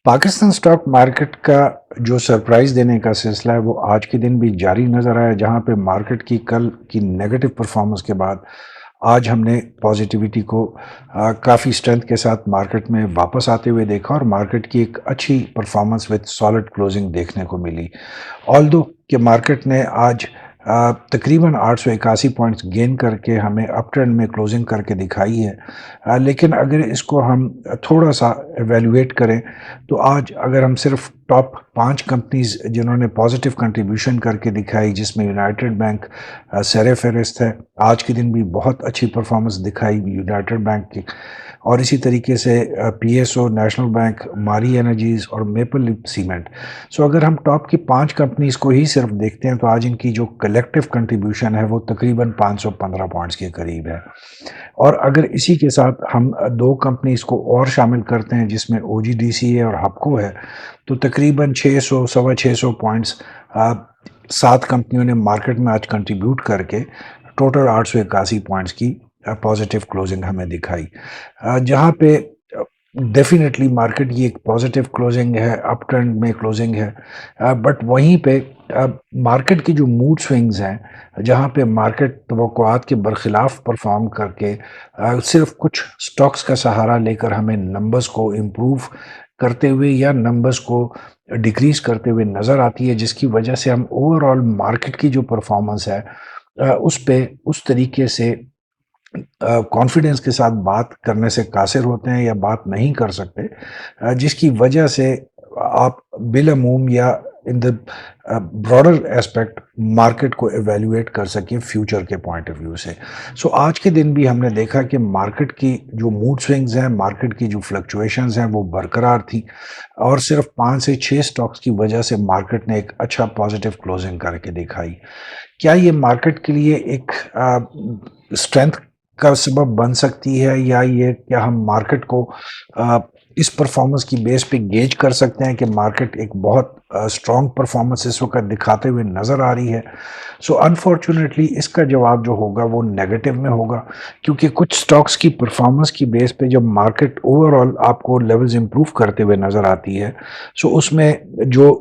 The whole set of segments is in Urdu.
پاکستان سٹاک مارکیٹ کا جو سرپرائز دینے کا سلسلہ ہے وہ آج کے دن بھی جاری نظر آیا، جہاں پہ مارکیٹ کی کل کی نیگیٹو پرفارمنس کے بعد آج ہم نے پازیٹیوٹی کو کافی اسٹرینتھ کے ساتھ مارکیٹ میں واپس آتے ہوئے دیکھا اور مارکیٹ کی ایک اچھی پرفارمنس وتھ سالڈ کلوزنگ دیکھنے کو ملی۔ آلدو کہ مارکیٹ نے آج تقریباً 881 پوائنٹس گین کر کے ہمیں اپ ٹرینڈ میں کلوزنگ کر کے دکھائی ہے، لیکن اگر اس کو ہم تھوڑا سا ایویلویٹ کریں تو آج اگر ہم صرف ٹاپ 5 کمپنیز جنہوں نے پازیٹیو کنٹریبیوشن کر کے دکھائی، جس میں یونائٹڈ بینک سر فہرست ہے، آج کے دن بھی بہت اچھی پرفارمنس دکھائی یونائٹڈ بینک کی، اور اسی طریقے سے P S O, national bank, ماری انرجیز اور میپل لپ سیمنٹ۔ سو اگر ہم ٹاپ کی 5 کمپنیز کو ہی صرف دیکھتے ہیں تو آج ان کی جو کلیکٹیو کنٹریبیوشن ہے وہ تقریباً 515 پوائنٹس کے قریب ہے، اور اگر اسی کے ساتھ ہم 2 کمپنیز کو اور شامل کرتے ہیں جس میں او جی ڈی سی ہے اور ہپکو ہے، تو تقریباً 600 سوا 600 پوائنٹس 7 کمپنیوں نے مارکیٹ میں آج کنٹریبیوٹ کر کے ٹوٹل 881 پوائنٹس کی پازیٹیو کلوزنگ ہمیں دکھائی، جہاں پہ ڈیفینیٹلی مارکیٹ کی ایک پازیٹیو کلوزنگ ہے، اپ ٹرینڈ میں کلوزنگ ہے، بٹ وہیں پہ مارکیٹ کی جو موڈ سوئنگز ہیں، جہاں پہ مارکیٹ توقعات کے برخلاف پرفارم کر کے صرف کچھ سٹاکس کا سہارا لے کر ہمیں نمبرز کو امپروو کرتے ہوئے یا نمبرز کو ڈیکریز کرتے ہوئے نظر آتی ہے، جس کی وجہ سے ہم اوور آل مارکیٹ کی جو پرفارمنس ہے اس پہ اس طریقے سے کانفیڈنس کے ساتھ بات کرنے سے قاصر ہوتے ہیں یا بات نہیں کر سکتے، جس کی وجہ سے آپ بالعموم یا ان دا براڈر ایسپیکٹ مارکیٹ کو ایویلویٹ کر سکیں فیوچر کے پوائنٹ آف ویو سے۔ سو آج کے دن بھی ہم نے دیکھا کہ مارکیٹ کی جو موڈ سوئنگز ہیں، مارکیٹ کی جو فلکچویشنز ہیں وہ برقرار تھی، اور صرف 5 سے 6 سٹاکس کی وجہ سے مارکیٹ نے ایک اچھا پازیٹیو کلوزنگ کر کے دکھائی۔ کیا یہ مارکیٹ کے لیے ایک اسٹرینتھ کا سبب بن سکتی ہے، یا یہ کیا ہم مارکیٹ کو اس پرفارمنس کی بیس پہ گیج کر سکتے ہیں کہ مارکیٹ ایک بہت اسٹرانگ پرفارمنس اس وقت دکھاتے ہوئے نظر آ رہی ہے؟ سو انفارچونیٹلی اس کا جواب جو ہوگا وہ نیگیٹو میں ہوگا، کیونکہ کچھ سٹاکس کی پرفارمنس کی بیس پہ جب مارکیٹ اوور آل آپ کو لیولز امپروو کرتے ہوئے نظر آتی ہے، سو اس میں جو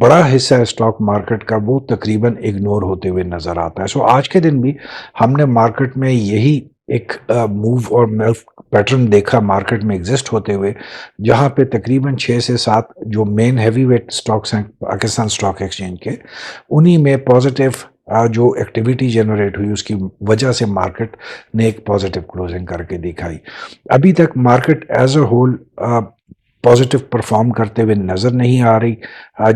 بڑا حصہ ہے سٹاک مارکیٹ کا وہ تقریباً اگنور ہوتے ہوئے نظر آتا ہے۔ سو آج کے دن بھی ہم نے مارکیٹ میں یہی ایک موو اور پیٹرن دیکھا مارکیٹ میں ایگزسٹ ہوتے ہوئے، جہاں پہ تقریباً 6 سے 7 جو مین ہیوی ویٹ سٹاکس ہیں پاکستان سٹاک ایکسچینج کے، انہی میں پازیٹیو جو ایکٹیویٹی جنریٹ ہوئی اس کی وجہ سے مارکیٹ نے ایک پازیٹیو کلوزنگ کر کے دکھائی۔ ابھی تک market as a whole positive perform کرتے ہوئے نظر نہیں آ رہی،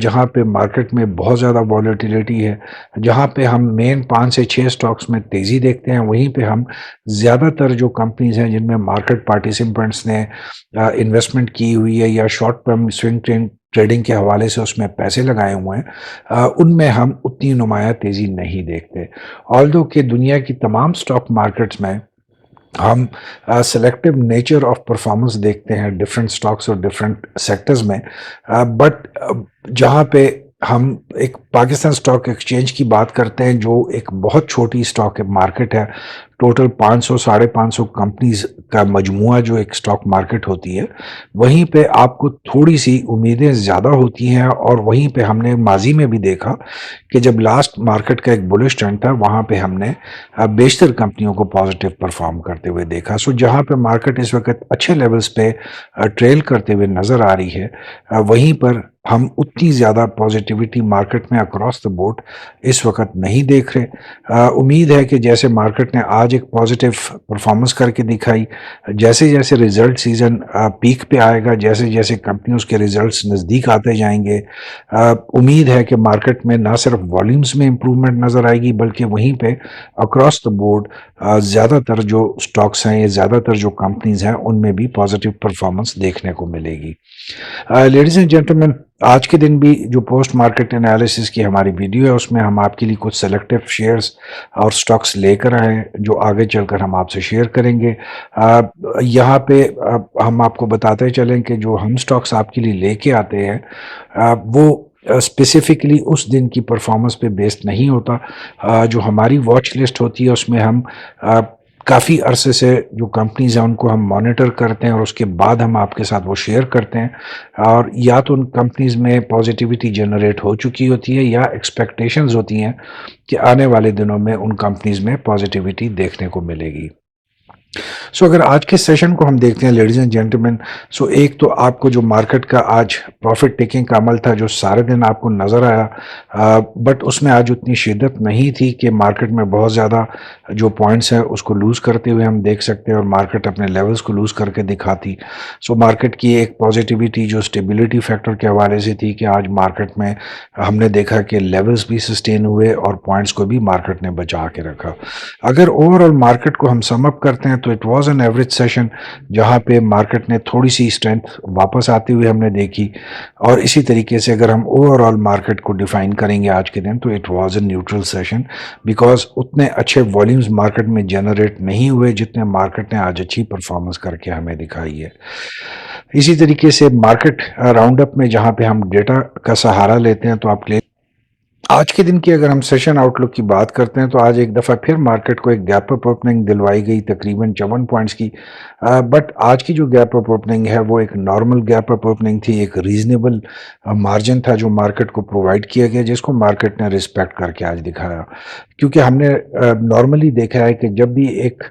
جہاں پہ مارکیٹ میں بہت زیادہ والیٹیلیٹی ہے، جہاں پہ ہم مین 5 سے 6 سٹاکس میں تیزی دیکھتے ہیں، وہیں پہ ہم زیادہ تر جو کمپنیز ہیں جن میں مارکیٹ پارٹیسپینٹس نے انویسٹمنٹ کی ہوئی ہے یا شارٹ ٹرم سوئنگ ٹریڈنگ کے حوالے سے اس میں پیسے لگائے ہوئے ہیں، ان میں ہم اتنی نمایاں تیزی نہیں دیکھتے۔ آلدو کہ دنیا کی تمام سٹاک مارکیٹس میں ہم سلیکٹو نیچر آف پرفارمنس دیکھتے ہیں ڈفرینٹ سٹاکس اور ڈفرینٹ سیکٹرز میں، بٹ جہاں پہ ہم ایک پاکستان سٹاک ایکسچینج کی بات کرتے ہیں جو ایک بہت چھوٹی سٹاک مارکیٹ ہے، ٹوٹل 500 ساڑھے 500 کمپنیز کا مجموعہ جو ایک سٹاک مارکیٹ ہوتی ہے، وہیں پہ آپ کو تھوڑی سی امیدیں زیادہ ہوتی ہیں، اور وہیں پہ ہم نے ماضی میں بھی دیکھا کہ جب لاسٹ مارکیٹ کا ایک بلش ٹرینڈ تھا وہاں پہ ہم نے بیشتر کمپنیوں کو پازیٹیو پرفارم کرتے ہوئے دیکھا۔ سو جہاں پہ مارکیٹ اس وقت اچھے لیولز پہ ٹریل کرتے ہوئے نظر آ رہی ہے، وہیں پر ہم اتنی زیادہ پازیٹیوٹی مارکیٹ میں اکراس دا بورڈ اس وقت نہیں دیکھ رہے۔ امید ہے کہ جیسے مارکیٹ نے آج ایک پازیٹیو پرفارمنس کر کے دکھائی، جیسے جیسے ریزلٹ سیزن پیک پہ آئے گا، جیسے جیسے کمپنیوں کے ریزلٹس نزدیک آتے جائیں گے، امید ہے کہ مارکیٹ میں نہ صرف والیومز میں امپروومنٹ نظر آئے گی بلکہ وہیں پہ اکراس دا بورڈ زیادہ تر جو سٹاکس ہیں یا زیادہ تر جو کمپنیز ہیں ان میں بھی پازیٹیو پرفارمنس دیکھنے کو ملے گی۔ لیڈیز اینڈ جینٹلمین، آج کے دن بھی جو پوسٹ مارکیٹ انالیسس کی ہماری ویڈیو ہے اس میں ہم آپ کے لیے کچھ سلیکٹیو شیئرز اور سٹاکس لے کر آئے ہیں جو آگے چل کر ہم آپ سے شیئر کریں گے۔ یہاں پہ ہم آپ کو بتاتے چلیں کہ جو ہم سٹاکس آپ کے لیے لے کے آتے ہیں وہ اسپیسیفکلی اس دن کی پرفارمنس پہ بیسڈ نہیں ہوتا، جو ہماری واچ لسٹ ہوتی ہے اس میں ہم کافی عرصے سے جو کمپنیز ہیں ان کو ہم مانیٹر کرتے ہیں اور اس کے بعد ہم آپ کے ساتھ وہ شیئر کرتے ہیں، اور یا تو ان کمپنیز میں پازیٹیوٹی جنریٹ ہو چکی ہوتی ہے یا ایکسپیکٹیشنز ہوتی ہیں کہ آنے والے دنوں میں ان کمپنیز میں پازیٹیوٹی دیکھنے کو ملے گی۔ اگر آج کے سیشن کو ہم دیکھتے ہیں لیڈیز اینڈ جینٹلمین، ایک تو آپ کو جو مارکیٹ کا آج پروفٹ ٹیکنگ کا عمل تھا جو سارے دن آپ کو نظر آیا، بٹ اس میں آج اتنی شدت نہیں تھی کہ مارکیٹ میں بہت زیادہ جو پوائنٹس ہیں اس کو لوز کرتے ہوئے ہم دیکھ سکتے ہیں اور مارکیٹ اپنے لیولز کو لوز کر کے دکھاتی۔ مارکیٹ کی ایک پازیٹیوٹی جو اسٹیبلٹی فیکٹر کے حوالے سے تھی کہ آج مارکیٹ میں ہم نے دیکھا کہ لیولز بھی سسٹین ہوئے اور پوائنٹس کو بھی مارکیٹ نے بچا کے رکھا۔ اگر اوور آل مارکیٹ کو ہم سم اپ کرتے ہیں تو it was an average session, جہاں پہ مارکیٹ نے تھوڑی سی اسٹرینتھ واپس آتے ہوئے ہم نے دیکھی، اور اسی طریقے سے اگر ہم اوور آل مارکیٹ کو ڈیفائن کریں گے آج کے دن تو it was a neutral session, because اتنے اچھے والیومز مارکیٹ میں جنریٹ نہیں ہوئے جتنے مارکیٹ نے آج اچھی پرفارمنس کر کے ہمیں دکھائی ہے۔ اسی طریقے سے مارکیٹ راؤنڈ اپ میں جہاں پہ ہم ڈیٹا کا سہارا لیتے ہیں تو آپ آج کے دن کی اگر ہم سیشن آؤٹ لک کی بات کرتے ہیں تو آج ایک دفعہ پھر مارکیٹ کو ایک گیپ اپ اوپننگ دلوائی گئی تقریباً 54 پوائنٹس کی، بٹ آج کی جو گیپ اپ اوپننگ ہے وہ ایک نارمل گیپ اپ اوپننگ تھی، ایک ریزنیبل مارجن تھا جو مارکیٹ کو پرووائڈ کیا گیا، جس کو مارکیٹ نے رسپیکٹ کر کے آج دکھایا، کیونکہ ہم نے نارملی دیکھا ہے کہ جب بھی ایک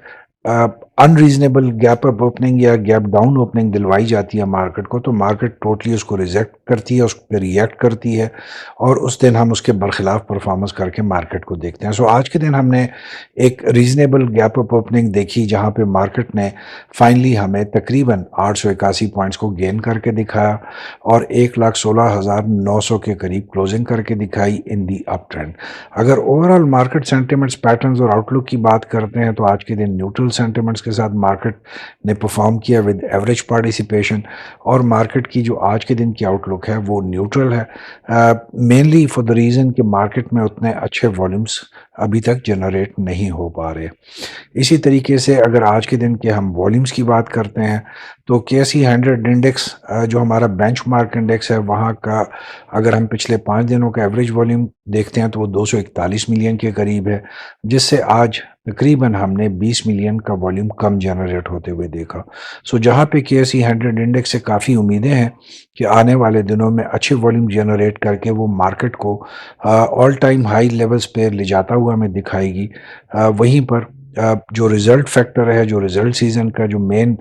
ان ریزنیبل گیپ اپ اوپننگ یا گیپ ڈاؤن اوپننگ دلوائی جاتی ہے مارکیٹ کو تو مارکیٹ ٹوٹلی اس کو ریجیکٹ کرتی ہے، اس پہ ریئیکٹ کرتی ہے، اور اس دن ہم اس کے برخلاف پرفارمنس کر کے مارکیٹ کو دیکھتے ہیں۔ آج کے دن ہم نے ایک ریزنیبل گیپ اپ اوپننگ دیکھی جہاں پہ مارکیٹ نے فائنلی ہمیں تقریباً 881 پوائنٹس کو گین کر کے دکھایا اور 1,16,900 کے قریب کلوزنگ کر کے دکھائی ان دی اپ ٹرینڈ۔ اگر over all market sentiments, patterns اور آؤٹ لک کی بات کرتے ہیں تو آج کے دن نیوٹرل سینٹیمنٹس کے ساتھ مارکیٹ نے پرفارم کیا ود ایوریج پارٹیسپیشن، اور مارکیٹ کی جو آج کے دن کی آؤٹ لک ہے وہ نیوٹرل ہے، مینلی فار دا ریزن کہ مارکیٹ میں اتنے اچھے والیومز ابھی تک جنریٹ نہیں ہو پا رہے۔ اسی طریقے سے اگر آج کے دن کے ہم والیومز کی بات کرتے ہیں تو KSE 100 انڈیکس جو ہمارا بینچ مارک انڈیکس ہے وہاں کا اگر ہم پچھلے 5 دنوں کا ایوریج والیوم دیکھتے ہیں تو وہ 241 ملین کے قریب ہے، جس سے آج تقریباً ہم نے 20 ملین کا والیوم کم جنریٹ ہوتے ہوئے دیکھا۔ جہاں پہ KSE 100 انڈیکس سے کافی امیدیں ہیں کہ آنے والے دنوں میں اچھے والیوم جنریٹ کر کے وہ مارکیٹ کو آل ٹائم ہائی لیولز پہ لے جاتا ہوا ہمیں دکھائے گی، وہیں پر جو ریزلٹ فیکٹر ہے، جو ریزلٹ سیزن کا جو مین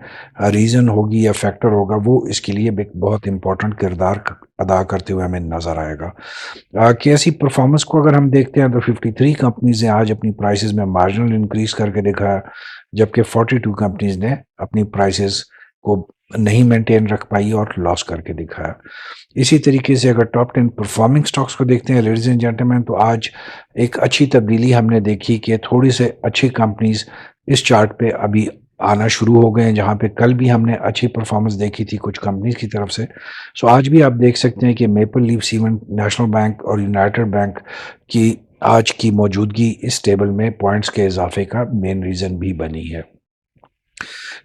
ریزن ہوگی یا فیکٹر ہوگا وہ اس کے لیے ایک بہت امپورٹنٹ کردار ادا کرتے ہوئے ہمیں نظر آئے گا۔ کیسی پرفارمنس کو اگر ہم دیکھتے ہیں تو 53 کمپنیز نے آج اپنی پرائسز میں مارجنل انکریز کر کے دکھایا، جبکہ 42 کمپنیز نے اپنی پرائسز کو نہیں مینٹین رکھ پائی اور لاس کر کے دکھایا۔ اسی طریقے سے اگر ٹاپ 10 پرفارمنگ سٹاکس کو دیکھتے ہیں لیڈیز اینڈ جینٹلمین تو آج ایک اچھی تبدیلی ہم نے دیکھی کہ تھوڑی سے اچھی کمپنیز اس چارٹ پہ ابھی آنا شروع ہو گئے ہیں، جہاں پہ کل بھی ہم نے اچھی پرفارمنس دیکھی تھی کچھ کمپنیز کی طرف سے۔ آج بھی آپ دیکھ سکتے ہیں کہ maple leaf cement, national bank اور یونائٹڈ بینک کی آج کی موجودگی اس ٹیبل میں پوائنٹس کے اضافے کا مین ریزن بھی بنی ہے۔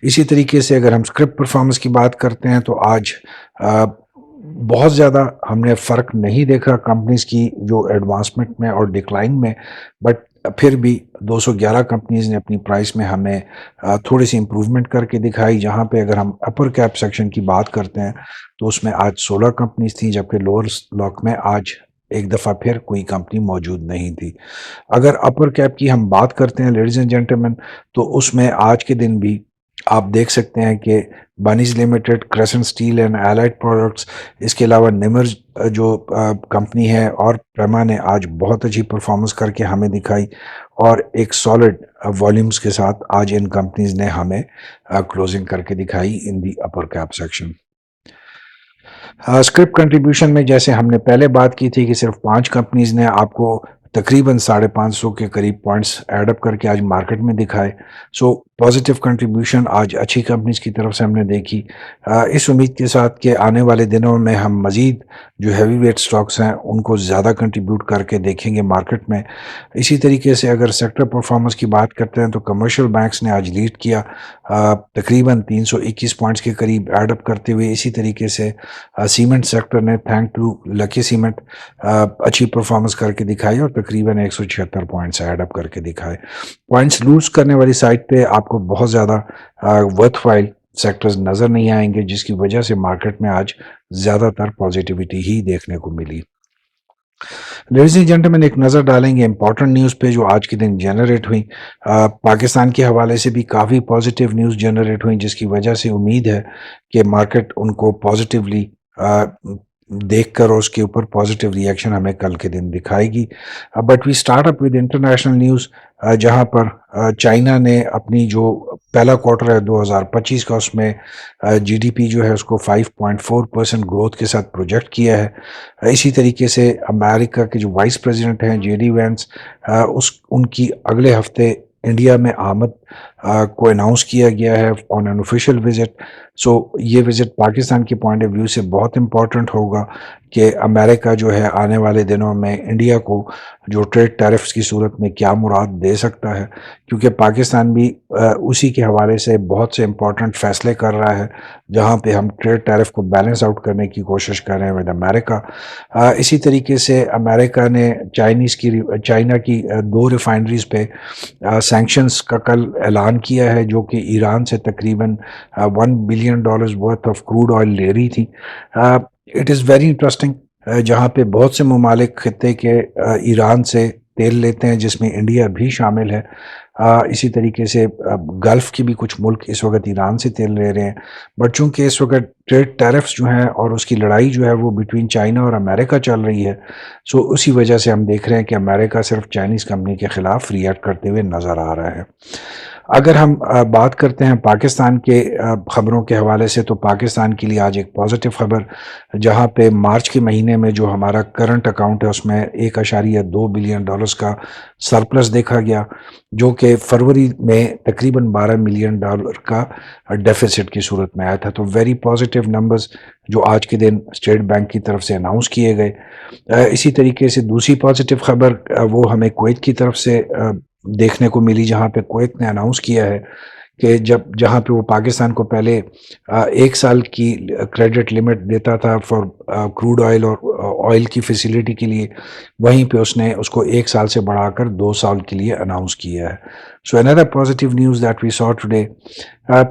اسی طریقے سے اگر ہم اسکرپٹ پرفارمنس کی بات کرتے ہیں تو آج بہت زیادہ ہم نے فرق نہیں دیکھا کمپنیز کی جو ایڈوانسمنٹ میں اور ڈکلائن میں، بٹ پھر بھی 211 کمپنیز نے اپنی پرائس میں ہمیں تھوڑی سی امپروومنٹ کر کے دکھائی، جہاں پہ اگر ہم اپر کیپ سیکشن کی بات کرتے ہیں تو اس میں آج 16 کمپنیز تھیں، جبکہ لوور لاک میں آج ایک دفعہ پھر کوئی کمپنی موجود نہیں تھی۔ اگر اپر کیپ کی ہم بات کرتے ہیں لیڈیز اینڈ جینٹلمین تو اس میں آج کے دن بھی آپ دیکھ سکتے ہیں کہ Bunny's limited, crescent steel and allied products, اس کے علاوہ نیمرز جو کمپنی ہے اور پریما نے آج بہت اچھی پرفارمنس کر کے ہمیں دکھائی، اور ایک سالڈ والیومز کے ساتھ آج ان کمپنیز نے ہمیں کلوزنگ کر کے دکھائی ان دی اپر کیپ سیکشن۔ اسکرپٹ کنٹریبیوشن میں جیسے ہم نے پہلے بات کی تھی کہ صرف 5 کمپنیز نے آپ کو تقریباً 550 کے قریب پوائنٹس ایڈ اپ کر کے آج مارکیٹ میں دکھائے۔ پازیٹیو کنٹریبیوشن آج اچھی کمپنیز کی طرف سے ہم نے دیکھی، اس امید کے ساتھ کہ آنے والے دنوں میں ہم مزید جو ہیوی ویٹ سٹاکس ہیں ان کو زیادہ کنٹریبیوٹ کر کے دیکھیں گے مارکیٹ میں۔ اسی طریقے سے اگر سیکٹر پرفارمنس کی بات کرتے ہیں تو کمرشل بینکس نے آج لیڈ کیا، تقریباً 321 پوائنٹس کے قریب ایڈ اپ کرتے ہوئے۔ اسی طریقے سے سیمنٹ سیکٹر نے تھینک ٹو لکی سیمنٹ اچھی پرفارمنس کر کے دکھائی اور تقریباً 176 پوائنٹس ایڈ اپ کر کے دکھائے۔ پوائنٹس لوز کرنے والی سائٹ پہ آپ کو بہت زیادہ ورتھ وائل سیکٹرز نظر نہیں آئیں گے، جس کی وجہ سے مارکیٹ میں آج زیادہ تر پازیٹیوٹی ہی دیکھنے کو ملی۔ لیڈیز اینڈ جینٹلمین، ایک نظر ڈالیں گے امپورٹنٹ نیوز پہ جو آج کے دن جنریٹ ہوئی۔ پاکستان کے حوالے سے بھی کافی پازیٹیو نیوز جنریٹ ہوئی، جس کی وجہ سے امید ہے کہ مارکیٹ ان کو پازیٹیولی دیکھ کر اور اس کے اوپر پازیٹیو ری ایکشن ہمیں کل کے دن دکھائے گی۔ But we start up with international news, جہاں پر چائنا نے اپنی جو پہلا کوارٹر ہے 2025 کا، اس میں جی ڈی پی جو ہے اس کو 5.4% گروتھ کے ساتھ پروجیکٹ کیا ہے۔ اسی طریقے سے امریکہ کے جو وائس پریزیڈنٹ ہیں جے ڈی وینس، ان کی اگلے ہفتے انڈیا میں آمد کو اناؤنس کیا گیا ہے آن این آفیشیل وزٹ۔ سو یہ وزٹ پاکستان کے پوائنٹ آف ویو سے بہت امپورٹنٹ ہوگا کہ امریکہ جو ہے آنے والے دنوں میں انڈیا کو جو ٹریڈ ٹیرفز کی صورت میں کیا مراد دے سکتا ہے، کیونکہ پاکستان بھی اسی کے حوالے سے بہت سے امپورٹنٹ فیصلے کر رہا ہے، جہاں پہ ہم ٹریڈ ٹیرف کو بیلنس آؤٹ کرنے کی کوشش کر رہے ہیں ود امریکہ۔ اسی طریقے سے امریکہ نے چائنا کی 2 ریفائنریز پہ سینکشنز کا کل اعلان کیا ہے، جو کہ ایران سے تقریباً $1 billion worth of crude oil لے رہی تھی۔ اٹ از ویری انٹرسٹنگ، جہاں پہ بہت سے ممالک خطے کے ایران سے تیل لیتے ہیں، جس میں انڈیا بھی شامل ہے۔ اسی طریقے سے گلف کے بھی کچھ ملک اس وقت ایران سے تیل لے رہے ہیں، بٹ چونکہ اس وقت ٹریڈ ٹیرفز جو ہیں اور اس کی لڑائی جو ہے وہ بٹوین چائنا اور امریکہ چل رہی ہے، سو اسی وجہ سے ہم دیکھ رہے ہیں کہ امریکہ صرف چائنیز کمپنی کے خلاف ری ایکٹ کرتے ہوئے نظر آ رہا ہے۔ اگر ہم بات کرتے ہیں پاکستان کے خبروں کے حوالے سے، تو پاکستان کے لیے آج ایک پازیٹیو خبر، جہاں پہ مارچ کے مہینے میں جو ہمارا کرنٹ اکاؤنٹ ہے اس میں $1.2 بلین کا سرپلس دیکھا گیا، جو کہ فروری میں تقریباً $12 ملین کا ڈیفیسٹ کی صورت میں آیا تھا۔ تو ویری پازیٹیو نمبرز جو آج کے دن اسٹیٹ بینک کی طرف سے اناؤنس کیے گئے۔ اسی طریقے سے دوسری پازیٹیو خبر وہ ہمیں کویت کی طرف سے دیکھنے کو ملی، جہاں پہ کویت نے اناؤنس کیا ہے کہ جہاں پہ وہ پاکستان کو پہلے 1 سال کی کریڈٹ لمٹ دیتا تھا فار کروڈ آئل اور آئل کی فیسیلیٹی کے لیے، وہیں پہ اس نے اس کو 1 سال سے بڑھا کر 2 سال کے لیے اناؤنس کیا ہے۔ سو another positive news that we saw today۔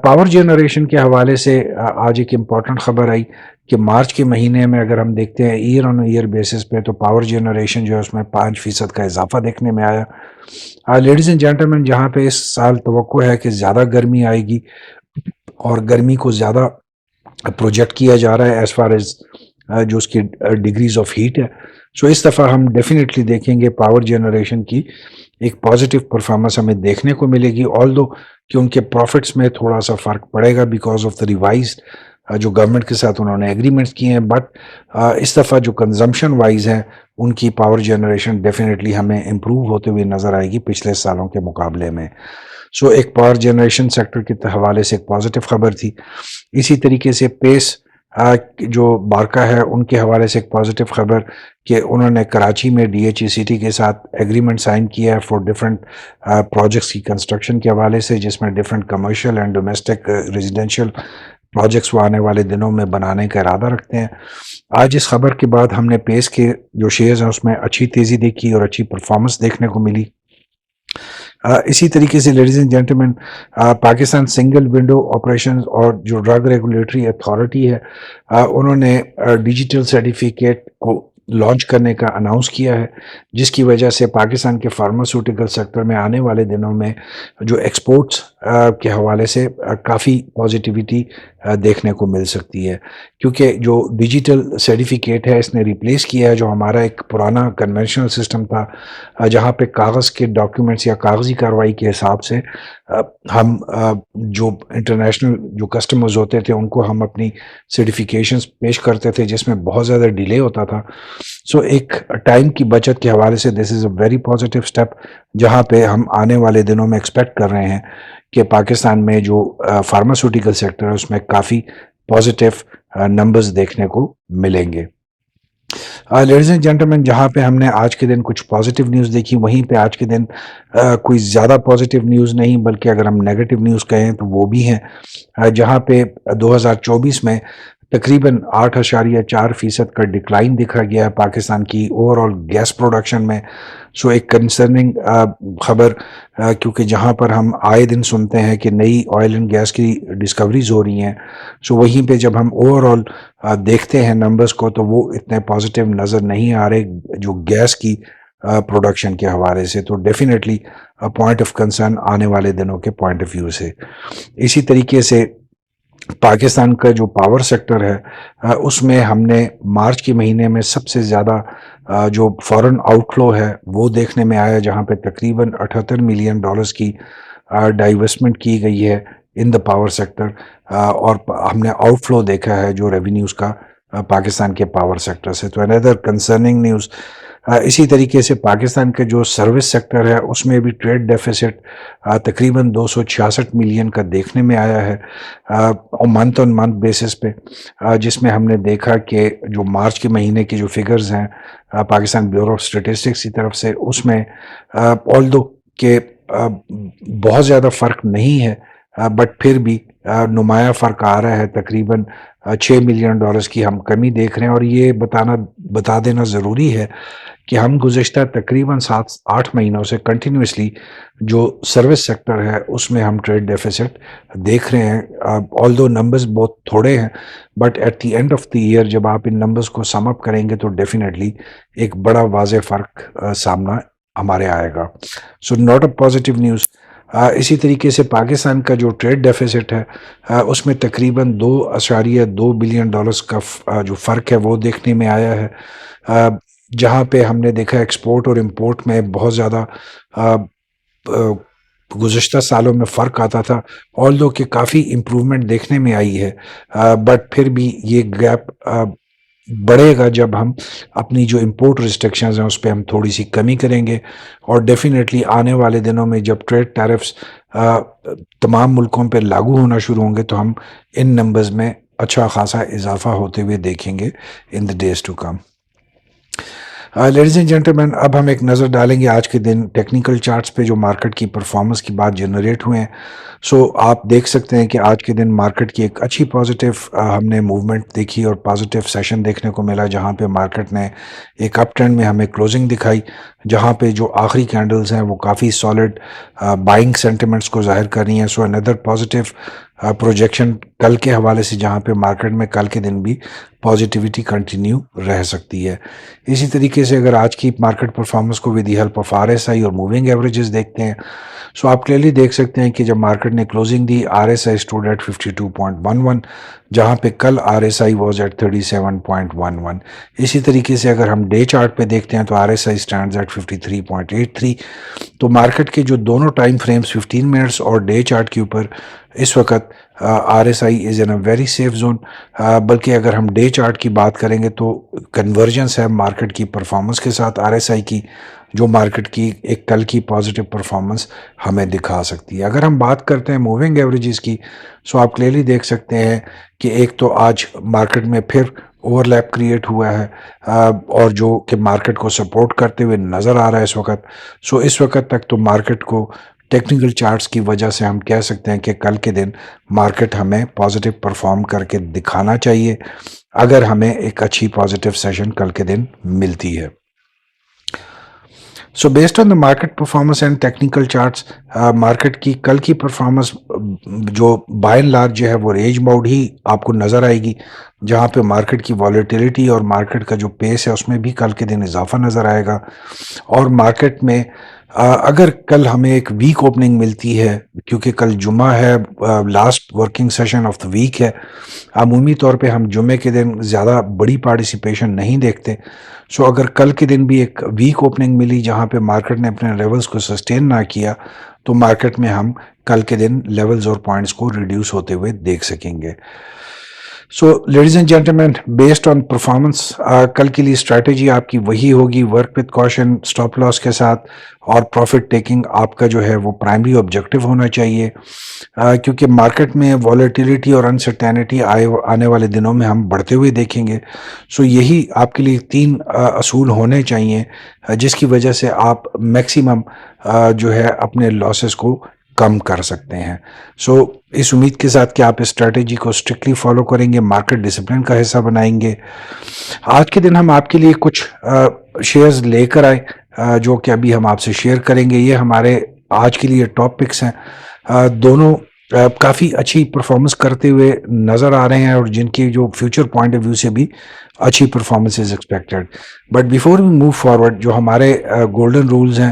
Power generation کے حوالے سے آج ایک امپورٹنٹ خبر آئی کہ مارچ کے مہینے میں اگر ہم دیکھتے ہیں ایئر آن ایئر بیسس پہ، تو پاور جنریشن جو ہے اس میں 5% کا اضافہ دیکھنے میں آیا۔ لیڈیز اینڈ جینٹلمین، جہاں پہ اس سال توقع ہے کہ زیادہ گرمی آئے گی اور گرمی کو زیادہ پروجیکٹ کیا جا رہا ہے ایز فار ایز جو اس کی ڈگریز آف ہیٹ ہے، سو اس دفعہ ہم ڈیفینیٹلی دیکھیں گے پاور جنریشن کی ایک پازیٹیو پرفارمنس ہمیں دیکھنے کو ملے گی، آلدو کہ ان کے پروفٹس میں تھوڑا سا فرق پڑے گا بیکاز آف دا ریوائزڈ جو گورنمنٹ کے ساتھ انہوں نے ایگریمنٹس کیے ہیں، بٹ اس دفعہ جو کنزمپشن وائز ہیں ان کی پاور جنریشن ڈیفینیٹلی ہمیں امپروو ہوتے ہوئے نظر آئے گی پچھلے سالوں کے مقابلے میں۔ سو ایک پاور جنریشن سیکٹر کے حوالے سے ایک پازیٹیو خبر تھی۔ اسی طریقے سے پیس جو بارکا ہے ان کے حوالے سے ایک پازیٹیو خبر کہ انہوں نے کراچی میں D H E C T کے ساتھ ایگریمنٹ سائن کیا ہے فار ڈفرینٹ پروجیکٹس کی کنسٹرکشن کے حوالے سے، جس میں different commercial and domestic residential projects وہ آنے والے دنوں میں بنانے کا ارادہ رکھتے ہیں۔ آج اس خبر کے بعد ہم نے پیس کے جو شیئرز ہیں اس میں اچھی تیزی دیکھی اور اچھی پرفارمنس دیکھنے کو ملی۔ اسی طریقے سے ladies and gentleman, Pakistan single window operations اور جو ڈرگ ریگولیٹری اتھارٹی ہے، انہوں نے ڈیجیٹل سرٹیفکیٹ کو لانچ کرنے کا اناؤنس کیا ہے، جس کی وجہ سے پاکستان کے فارماسیوٹیکل سیکٹر میں آنے والے دنوں میں جو ایکسپورٹس کے حوالے سے کافی پازیٹیوٹی دیکھنے کو مل سکتی ہے، کیونکہ جو ڈیجیٹل سرٹیفکیٹ ہے اس نے ریپلیس کیا ہے جو ہمارا ایک پرانا کنونشنل سسٹم تھا، جہاں پہ کاغذ کے ڈاکیومنٹس یا کاغذی کارروائی کے حساب سے ہم جو انٹرنیشنل جو کسٹمرز ہوتے تھے ان کو ہم اپنی سرٹیفیکیشنز پیش کرتے تھے، جس میں بہت زیادہ ڈیلے ہوتا تھا۔ سو ایک ٹائم کی بچت کے حوالے سے دس از اے ویری پازیٹیو اسٹیپ، جہاں پہ ہم آنے والے دنوں میں ایکسپیکٹ کر رہے ہیں کہ پاکستان میں جو فارماسیوٹیکل سیکٹر ہے اس میں کافی پازیٹیو نمبرز دیکھنے کو ملیں گے۔ لیڈیز اینڈ جینٹلمین، جہاں پہ ہم نے آج کے دن کچھ پازیٹیو نیوز دیکھی، وہیں پہ آج کے دن کوئی زیادہ پازیٹیو نیوز نہیں، بلکہ اگر ہم نیگیٹو نیوز کہیں تو وہ بھی ہیں، جہاں پہ 2024 میں تقریباً 8.4% کا ڈکلائن دکھا گیا ہے پاکستان کی اوور آل گیس پروڈکشن میں۔ سو ایک کنسرننگ خبر، کیونکہ جہاں پر ہم آئے دن سنتے ہیں کہ نئی آئل اینڈ گیس کی ڈسکوریز ہو رہی ہیں، سو وہیں پہ جب ہم اوور آل دیکھتے ہیں نمبرز کو تو وہ اتنے پازیٹیو نظر نہیں آ رہے جو گیس کی پروڈکشن کے حوالے سے، تو ڈیفینیٹلی پوائنٹ آف کنسرن آنے والے دنوں کے پوائنٹ آف ویو سے۔ اسی طریقے سے پاکستان کا جو پاور سیکٹر ہے اس میں ہم نے مارچ کے مہینے میں سب سے زیادہ جو فورن آؤٹ فلو ہے وہ دیکھنے میں آیا، جہاں پہ تقریباً $78 ملین کی ڈائیورسمنٹ کی گئی ہے ان دا پاور سیکٹر، اور ہم نے آؤٹ فلو دیکھا ہے جو ریونیوز کا پاکستان کے پاور سیکٹر سے، تو اندر کنسرننگ نیوز۔ اسی طریقے سے پاکستان کے جو سروس سیکٹر ہے اس میں بھی ٹریڈ ڈیفیسٹ تقریباً 266 ملین کا دیکھنے میں آیا ہے منتھ آن منتھ بیسس پہ، جس میں ہم نے دیکھا کہ جو مارچ کے مہینے کی جو فگرز ہیں پاکستان بیورو آف اسٹیٹسٹکس کی طرف سے، اس میں آلدو کہ بہت زیادہ فرق نہیں ہے، بٹ پھر بھی نمایاں فرق آ رہا ہے، تقریباً $6 ملین کی ہم کمی دیکھ رہے ہیں۔ اور یہ بتا دینا ضروری ہے کہ ہم گزشتہ تقریباً 7-8 مہینوں سے کنٹینیوسلی جو سروس سیکٹر ہے اس میں ہم ٹریڈ ڈیفیسٹ دیکھ رہے ہیں، آلدو نمبرز بہت تھوڑے ہیں، but at the end of the year جب آپ ان نمبرز کو سم اپ کریں گے تو ڈیفینیٹلی ایک بڑا واضح فرق سامنا ہمارے آئے گا۔ So not a positive news. اسی طریقے سے پاکستان کا جو ٹریڈ ڈیفیسٹ ہے اس میں تقریباً $2.2 بلین کا جو فرق ہے وہ دیکھنے میں آیا ہے، جہاں پہ ہم نے دیکھا ایکسپورٹ اور امپورٹ میں بہت زیادہ گزشتہ سالوں میں فرق آتا تھا، آلدو کہ کافی امپروومنٹ دیکھنے میں آئی ہے، بٹ پھر بھی یہ گیپ بڑھے گا جب ہم اپنی جو امپورٹ ریسٹرکشنز ہیں اس پہ ہم تھوڑی سی کمی کریں گے، اور ڈیفینیٹلی آنے والے دنوں میں جب ٹریڈ ٹیرفز تمام ملکوں پہ لاگو ہونا شروع ہوں گے تو ہم ان نمبرز میں اچھا خاصا اضافہ ہوتے ہوئے دیکھیں گے in the days to come. Ladies and gentleman, اب ہم ایک نظر ڈالیں گے آج کے دن ٹیکنیکل چارٹس پہ جو مارکیٹ کی پرفارمنس کی بات جنریٹ ہوئے ہیں۔ سو آپ دیکھ سکتے ہیں کہ آج کے دن مارکیٹ کی ایک اچھی پازیٹیو ہم نے موومنٹ دیکھی اور پازیٹیو سیشن دیکھنے کو ملا، جہاں پہ مارکیٹ نے ایک اپ ٹرینڈ میں ہمیں کلوزنگ دکھائی، جہاں پہ جو آخری کینڈلز ہیں وہ کافی سالڈ بائنگ سینٹیمنٹس کو ظاہر کر رہی ہیں۔ سو اندر پازیٹیو پروجیکشن کل کے حوالے سے، جہاں پہ مارکیٹ میں کل کے دن بھی پازیٹیوٹی کنٹینیو رہ سکتی ہے۔ اسی طریقے سے اگر آج کی مارکیٹ پرفارمنس کو with the help of RSI اور موونگ ایوریجز دیکھتے ہیں، سو آپ کلیئرلی دیکھ سکتے ہیں کہ جب مارکیٹ نے closing the RSI stood at 52.11، جہاں پہ کل RSI واز ایٹ 37.11۔ اسی طریقے سے اگر ہم ڈے چارٹ پہ دیکھتے ہیں تو RSI اسٹینڈز ایٹ 53.83۔ تو مارکیٹ کے جو دونوں ٹائم فریمز 15 منٹس اور ڈے چارٹ کے اوپر اس وقت RSI is in a very safe zone, بلکہ اگر ہم ڈے چارٹ کی بات کریں گے تو کنورجنس ہے مارکیٹ کی پرفارمنس کے ساتھ RSI کی، جو مارکیٹ کی ایک کل کی پازیٹیو پرفارمنس ہمیں دکھا سکتی ہے۔ اگر ہم بات کرتے ہیں موونگ ایوریجز کی، سو آپ کلیئرلی دیکھ سکتے ہیں کہ ایک تو آج مارکیٹ میں پھر اوور لیپ کریٹ ہوا ہے، اور جو کہ مارکیٹ کو سپورٹ کرتے ہوئے نظر آ رہا ہے اس وقت۔ سو اس وقت تک تو مارکیٹ کو ٹیکنیکل چارٹس کی وجہ سے ہم کہہ سکتے ہیں کہ کل کے دن مارکیٹ ہمیں پازیٹیو پرفارم کر کے دکھانا چاہیے اگر ہمیں ایک اچھی پازیٹیو سیشن کل کے دن ملتی ہے۔ So based on the market performance and technical charts, market کی کل کی پرفارمنس جو بائی اینڈ لارج جو ہے وہ رینج باؤنڈ ہی آپ کو نظر آئے گی، جہاں پہ مارکیٹ کی والیٹیلیٹی اور مارکیٹ کا جو پیس ہے اس میں بھی کل کے دن اضافہ نظر آئے گا، اور مارکیٹ میں اگر کل ہمیں ایک ویک اوپننگ ملتی ہے، کیونکہ کل جمعہ ہے، last working session of the week ہے، عمومی طور پہ ہم جمعے کے دن زیادہ بڑی پارٹیسپیشن نہیں دیکھتے، سو اگر کل کے دن بھی ایک ویک اوپننگ ملی جہاں پہ مارکیٹ نے اپنے لیولز کو سسٹین نہ کیا تو مارکیٹ میں ہم کل کے دن لیولز اور پوائنٹس کو ریڈیوس ہوتے ہوئے دیکھ سکیں گے۔ So ladies and gentleman, based on performance کل کے لیے اسٹریٹجی آپ کی وہی ہوگی، work with caution, stop loss کے ساتھ، اور پروفٹ ٹیکنگ آپ کا جو ہے وہ پرائمری آبجیکٹو ہونا چاہیے، کیونکہ مارکیٹ میں والیٹیلیٹی اور انسرٹینٹی آنے والے دنوں میں ہم بڑھتے ہوئے دیکھیں گے. سو یہی آپ کے لیے 3 اصول ہونے چاہیے جس کی وجہ سے آپ میکسیمم جو ہے اپنے لاسز کو کم کر سکتے ہیں. سو اس امید کے ساتھ کہ آپ اسٹریٹجی کو اسٹرکٹلی فالو کریں گے، مارکیٹ ڈسپلن کا حصہ بنائیں گے. آج کے دن ہم آپ کے لیے کچھ شیئرز لے کر آئے جو کہ ابھی ہم آپ سے شیئر کریں گے. یہ ہمارے آج کے لیے ٹاپ پکس ہیں. دونوں کافی اچھی پرفارمنس کرتے ہوئے نظر آ رہے ہیں اور جن کی جو فیوچر پوائنٹ آف ویو سے بھی اچھی performance is expected. But before we move forward, جو ہمارے گولڈن رولز ہیں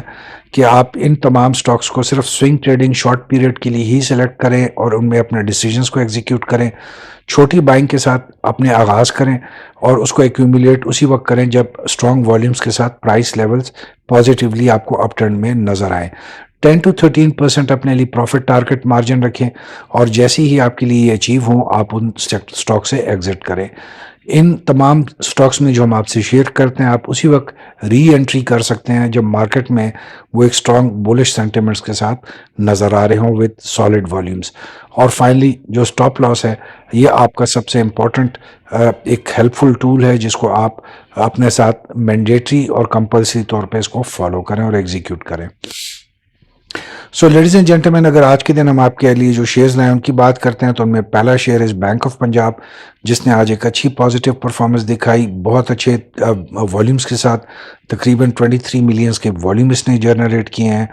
کہ آپ ان تمام سٹاکس کو صرف سوئنگ ٹریڈنگ شارٹ پیریڈ کے لیے ہی سلیکٹ کریں اور ان میں اپنے ڈیسیجنز کو ایگزیکیوٹ کریں، چھوٹی بائنگ کے ساتھ اپنے آغاز کریں اور اس کو ایکیومولیٹ اسی وقت کریں جب اسٹرانگ والیومز کے ساتھ پرائس لیولز پازیٹیولی آپ کو اپ ٹرن میں نظر آئیں. 10 to 13% اپنے لیے پروفٹ ٹارگٹ مارجن رکھیں اور جیسے ہی آپ کے لیے یہ اچیو ہوں آپ ان سٹاک سے ایگزٹ کریں. ان تمام سٹاکس میں جو ہم آپ سے شیئر کرتے ہیں آپ اسی وقت ری انٹری کر سکتے ہیں جب مارکیٹ میں وہ ایک اسٹرانگ بولش سینٹیمنٹس کے ساتھ نظر آ رہے ہوں وتھ سالڈ والیومز. اور فائنلی جو اسٹاپ لاس ہے یہ آپ کا سب سے امپورٹنٹ ایک ہیلپ فل ٹول ہے جس کو آپ اپنے ساتھ مینڈیٹری اور کمپلسری طور پہ اس کو فالو کریں اور ایگزیکیوٹ کریں. سو لیڈیز اینڈ جینٹلمین، اگر آج کے دن ہم آپ کے لیے جو شیئرز لائیں ان کی بات کرتے ہیں تو ان میں پہلا شیئر ہے بینک آف پنجاب، جس نے آج ایک اچھی پازیٹیو پرفارمنس دکھائی، بہت اچھے والیومز کے ساتھ، تقریباً 23 ملینز کے والیوم اس نے جنریٹ کیے ہیں.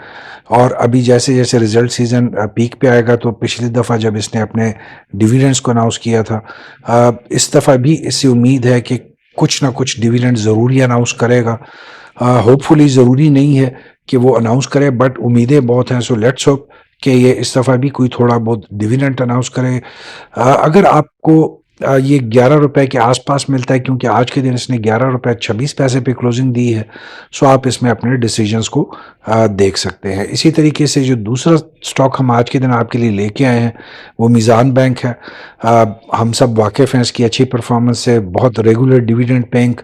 اور ابھی جیسے جیسے ریزلٹ سیزن پیک پہ آئے گا تو پچھلی دفعہ جب اس نے اپنے ڈیویڈنڈز کو اناؤنس کیا تھا، اس دفعہ بھی اس سے امید ہے کہ کچھ نہ کچھ ڈیویڈنڈ ضرور ہی اناؤنس کرے گا. ہوپ فلی ضروری نہیں ہے کہ وہ اناؤنس کرے بٹ امیدیں بہت ہیں. سو لیٹس ہوپ کہ یہ اس دفعہ بھی کوئی تھوڑا بہت ڈیویڈنڈ اناؤنس کرے. اگر آپ کو یہ 11 روپے کے آس پاس ملتا ہے، کیونکہ آج کے دن اس نے 11 روپے 26 پیسے پہ کلوزنگ دی ہے، سو آپ اس میں اپنے ڈیسیجنز کو دیکھ سکتے ہیں. اسی طریقے سے جو دوسرا سٹاک ہم آج کے دن آپ کے لیے لے کے آئے ہیں وہ میزان بینک ہے. ہم سب واقف ہیں اس کی اچھی پرفارمنس سے، بہت ریگولر ڈیویڈنڈ پیئنگ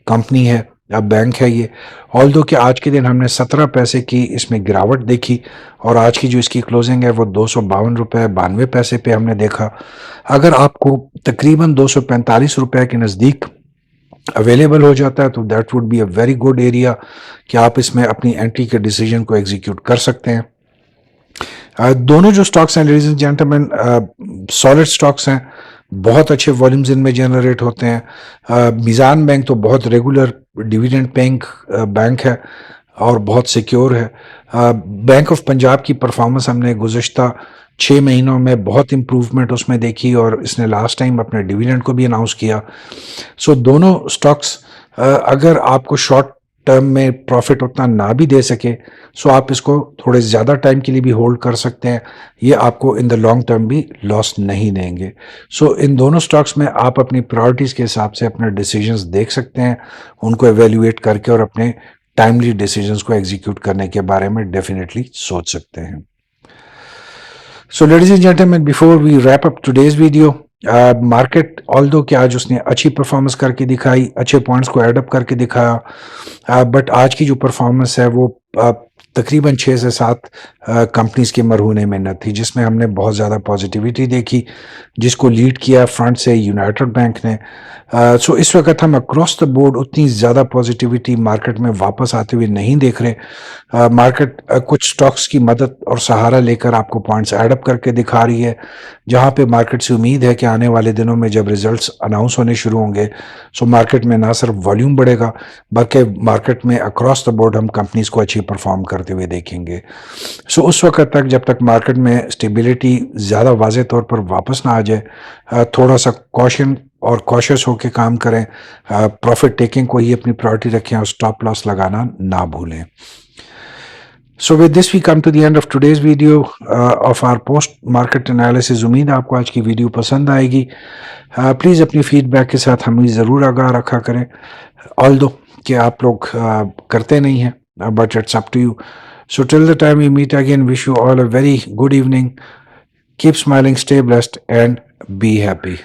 کمپنی ہے، بینک ہے یہ. آلدو کہ آج کے دن ہم نے 17 پیسے کی اس میں گراوٹ دیکھی اور آج کی جو اس کی کلوزنگ ہے وہ 252 روپے 92 پیسے پہ ہم نے دیکھا. اگر آپ کو تقریباً 245 روپے کے نزدیک اویلیبل ہو جاتا ہے تو that would be a very good area کہ آپ اس میں اپنی انٹری کے ڈیسیجن کو ایگزیکیوٹ کر سکتے ہیں. دونوں جو سٹاکس ہیں ladies and gentleman solid stocks ہیں، بہت اچھے والیومز ان میں جنریٹ ہوتے ہیں. میزان بینک تو بہت ریگولر ڈیویڈنڈ پیئنگ بینک ہے اور بہت سیکیور ہے. بینک آف پنجاب کی پرفارمنس ہم نے گزشتہ 6 مہینوں میں بہت امپروومنٹ اس میں دیکھی اور اس نے لاسٹ ٹائم اپنے ڈیویڈنڈ کو بھی اناؤنس کیا. سو دونوں سٹاکس اگر آپ کو شارٹ ٹرم میں پروفٹ اتنا نہ بھی دے سکے سو آپ اس کو تھوڑے زیادہ ٹائم کے لیے بھی ہولڈ کر سکتے ہیں، یہ آپ کو ان دا لانگ ٹرم بھی لاس نہیں دیں گے. سو ان دونوں سٹاکس میں آپ اپنی پرائرٹیز کے حساب سے اپنے ڈیسیجنز دیکھ سکتے ہیں، ان کو ایویلیویٹ کر کے اور اپنے ٹائملی ڈیسیجنز کو ایگزیکیوٹ کرنے کے بارے میں ڈیفینیٹلی سوچ سکتے ہیں. So ladies and gentlemen, before we wrap up today's video, market آلدو کہ آج اس نے اچھی پرفارمنس کر کے دکھائی، اچھے پوائنٹس کو ایڈ اپ کر کے دکھایا، بٹ آج کی جو پرفارمنس ہے وہ تقریباً 6 سے 7 کمپنیز کے مرہون منت تھی، جس میں ہم نے بہت زیادہ پازیٹیوٹی دیکھی، جس کو لیڈ کیا فرنٹ سے یونائٹڈ بینک نے. سو اس وقت ہم اکراس دا بورڈ اتنی زیادہ پازیٹیوٹی مارکیٹ میں واپس آتے ہوئے نہیں دیکھ رہے. مارکیٹ کچھ سٹاکس کی مدد اور سہارا لے کر آپ کو پوائنٹس ایڈ اپ کر کے دکھا رہی ہے، جہاں پہ مارکیٹ سے امید ہے کہ آنے والے دنوں میں جب ریزلٹس اناؤنس ہونے شروع ہوں گے سو مارکیٹ میں نہ صرف والیوم بڑھے گا بلکہ مارکیٹ میں اکراس دا بورڈ ہم کمپنیز کو اچھی پرفارم کرتے ہوئے دیکھیں گے. سو اس وقت تک جب تک مارکیٹ میں اسٹیبلٹی زیادہ واضح طور پر واپس نہ آ جائے، تھوڑا سا کوشن اور کوشش ہو کے کام کریں، پروفٹ ٹیکنگ کو ہی اپنی پرائرٹی رکھیں اور سٹاپ لاس لگانا نہ بھولیں. So with this we come to the end of today's video of our post market analysis. امید ہے آپ کو آج کی ویڈیو پسند آئے گی. پلیز اپنی فیڈ بیک کے ساتھ ہمیں ضرور آگاہ رکھا کریں، although کہ آپ لوگ کرتے نہیں ہیں but it's up to you. So till the time we meet again, wish you all a very good evening. Keep smiling, stay blessed and be happy.